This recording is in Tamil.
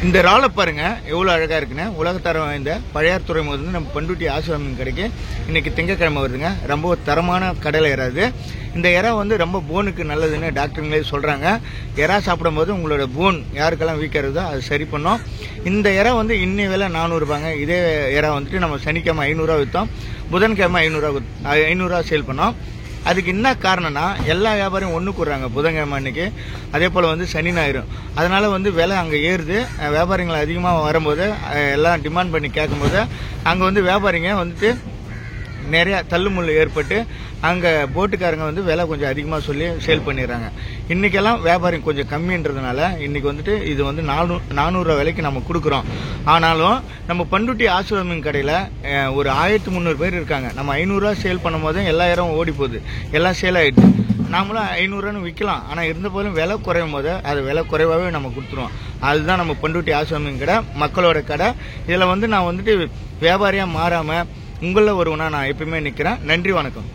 இந்த இறாலை பாருங்க எவ்வளவு அழகா இருக்குன்னு. உலகத்தரம் வாய்ந்த பழையார் துறைமுகம் வந்து நம்ம பண்ருட்டி ஆசிரமம் மீன் கடைக்கு இன்னைக்கு திங்கக்கிழமை வருதுங்க. ரொம்ப தரமான கடலை இறாது. இந்த இறா வந்து ரொம்ப போனுக்கு நல்லதுன்னு டாக்டருங்களே சொல்றாங்க. இறா சாப்பிடும்போது உங்களோட போன் யாருக்கெல்லாம் வீக்கா இருக்குதோ அது சரி பண்ணும். இந்த இறா வந்து இன்னி விலை 400 ரூபாங்க. இதே இறா வந்துட்டு நம்ம சனிக்கிழமை 500 ரூபா விற்றோம், புதன்கிழமை 500 ரூபா சேல் பண்ணோம். அதுக்கு என்ன காரணம்னா எல்லா வியாபாரியும் ஒன்று கூடுறாங்க புதன்கிழமை அன்னைக்கு, அதே போல் வந்து சனி ஞாயிறு. அதனால வந்து விலை அங்கே ஏறுது. வியாபாரிகள் அதிகமாக வரும்போது எல்லாம் டிமாண்ட் பண்ணி கேட்கும்போது அங்கே வந்து வியாபாரிங்க வந்துட்டு நிறைய தள்ளுமுள்ளு ஏற்பட்டு அங்கே போட்டுக்காரங்க வந்து விலை கொஞ்சம் அதிகமாக சொல்லி சேல் பண்ணிடுறாங்க. இன்றைக்கெல்லாம் வியாபாரம் கொஞ்சம் கம்மின்றதுனால இன்றைக்கி வந்துட்டு இது வந்து 400 ரூபா விலைக்கு நம்ம கொடுக்குறோம். ஆனாலும் நம்ம பண்ருட்டி ஆசிரமம் மீன் கடையில் ஒரு 1300 பேர் இருக்காங்க. நம்ம 500 ரூபா சேல் பண்ணும் போது எல்லா இடம் ஓடி போகுது, எல்லாம் சேல் ஆகிடுது. நாமளும் 500 ரூபான்னு விற்கலாம். ஆனால் இருந்த போதும் விலை குறையும் போது அது விலை குறைவாகவே நம்ம கொடுத்துருவோம். அதுதான் நம்ம பண்ருட்டி ஆசிரமம் மீன் கடை, மக்களோட கடை. இதில் வந்து நான் வந்துட்டு வியாபாரியாக மாறாமல் உங்களில் ஒருவனா நான் எப்பயுமே நிற்கிறேன். நன்றி, வணக்கம்.